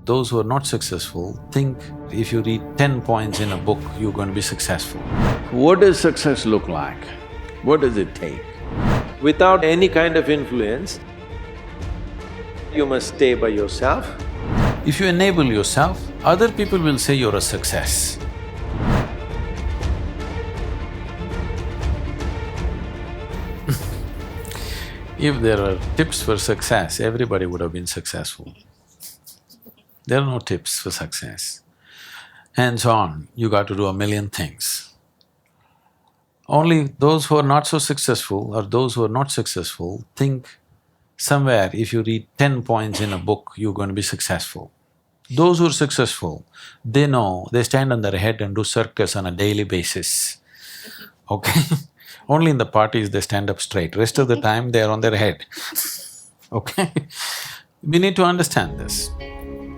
Those who are not successful think if you read 10 points in a book, you're going to be successful. What does success look like? What does it take? Without any kind of influence, you must stay by yourself. If you enable yourself, other people will say you're a success. If there were tips for success, everybody would have been successful. There are no tips for success. Hands on, you got to do a million things. Only those who are not so successful or those who are not successful think somewhere if you read 10 points in a book, you're going to be successful. Those who are successful, they know, they stand on their head and do circus on a daily basis, okay? Only in the parties they stand up straight, rest of the time they are on their head, okay? We need to understand this.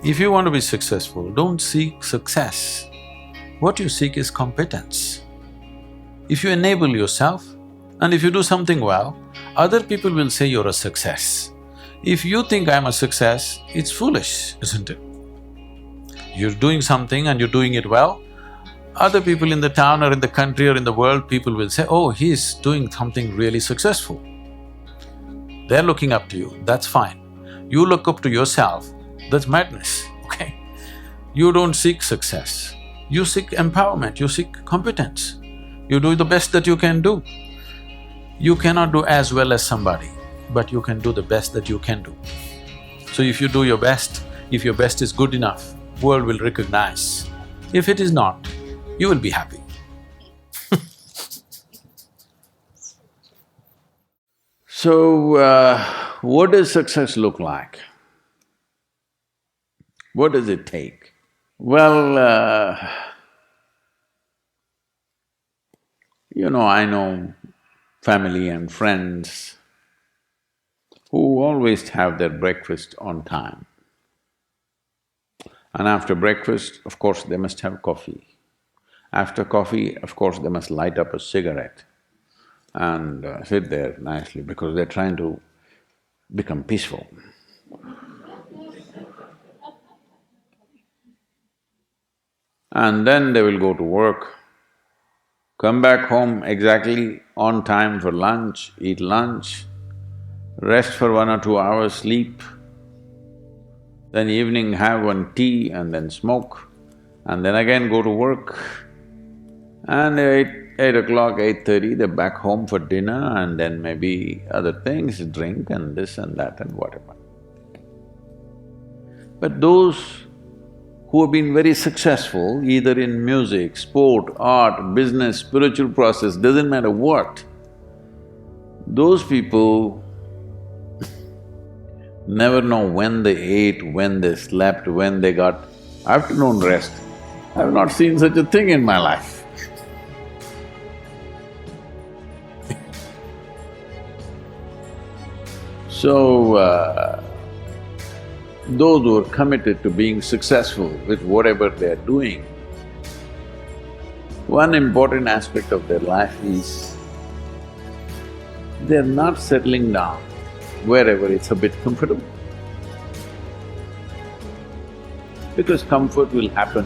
If you want to be successful, don't seek success. What you seek is competence. If you enable yourself and if you do something well, other people will say you're a success. If you think I'm a success, it's foolish, isn't it? You're doing something and you're doing it well, other people in the town or in the country or in the world, people will say, oh, he's doing something really successful. They're looking up to you, that's fine. You look up to yourself, that's madness, okay? You don't seek success, you seek empowerment, you seek competence. You do the best that you can do. You cannot do as well as somebody, but you can do the best that you can do. So if you do your best, if your best is good enough, world will recognize. If it is not, you will be happy. So, what does success look like? What does it take? Well, I know family and friends who always have their breakfast on time. And after breakfast, of course, they must have coffee. After coffee, of course, they must light up a cigarette and sit there nicely because they're trying to become peaceful. And then they will go to work, come back home exactly on time for lunch, eat lunch, rest for 1 or 2 hours, sleep, then evening have one tea and then smoke, and then again go to work. And 8 o'clock, 8:30, they're back home for dinner and then maybe other things, drink and this and that and whatever. But those who have been very successful, either in music, sport, art, business, spiritual process, doesn't matter what, those people never know when they ate, when they slept, when they got afternoon rest. I've not seen such a thing in my life. So, those who are committed to being successful with whatever they're doing, one important aspect of their life is they're not settling down wherever it's a bit comfortable. Because comfort will happen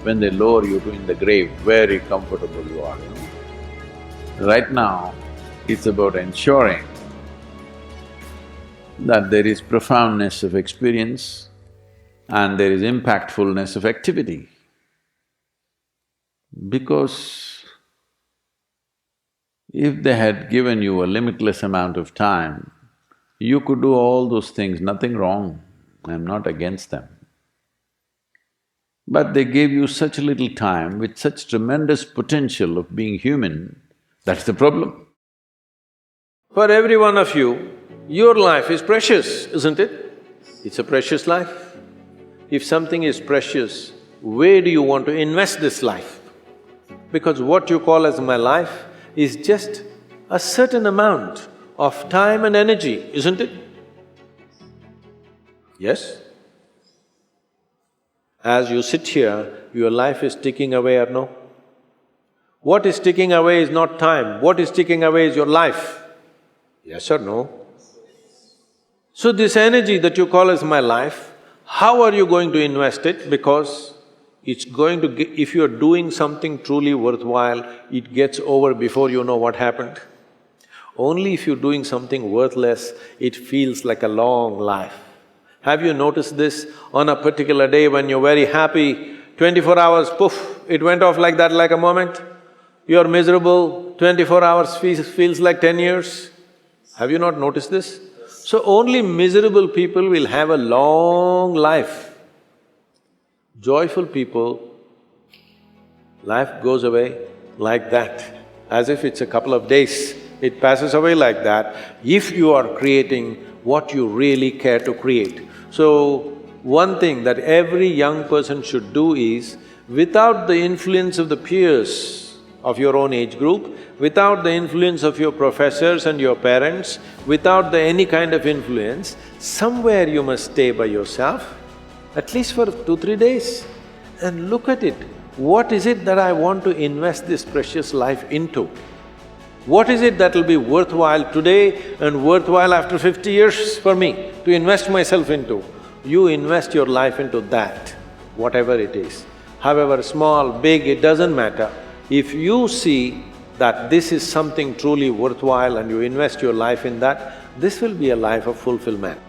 when they lower you to in the grave, very comfortable you are, Right now, it's about ensuring that there is profoundness of experience and there is impactfulness of activity. Because if they had given you a limitless amount of time, you could do all those things, nothing wrong, I'm not against them. But they gave you such little time with such tremendous potential of being human, that's the problem. For every one of you, your life is precious, isn't it? It's a precious life. If something is precious, where do you want to invest this life? Because what you call as my life is just a certain amount of time and energy, isn't it? Yes? As you sit here, your life is ticking away or no? What is ticking away is not time, what is ticking away is your life. Yes or no? So this energy that you call as my life, How are you going to invest it? Because it's going to if you're doing something truly worthwhile, it gets over before you know what happened. Only if you're doing something worthless, it feels like a long life. Have you noticed this? On a particular day when you're very happy, 24 hours, poof, it went off like that, like a moment. You're miserable, 24 hours feels like 10 years. Have you not noticed this? So only miserable people will have a long life. Joyful people, life goes away like that, as if it's a couple of days. It passes away like that if you are creating what you really care to create. So, one thing that every young person should do is, without the influence of the peers of your own age group, without the influence of your professors and your parents, without any kind of influence, somewhere you must stay by yourself, at least for 2-3 days, and look at it. What is it that I want to invest this precious life into? What is it that will be worthwhile today and worthwhile after 50 years for me to invest myself into? You invest your life into that, whatever it is. However small, big, it doesn't matter. If you see that this is something truly worthwhile and you invest your life in that, this will be a life of fulfillment.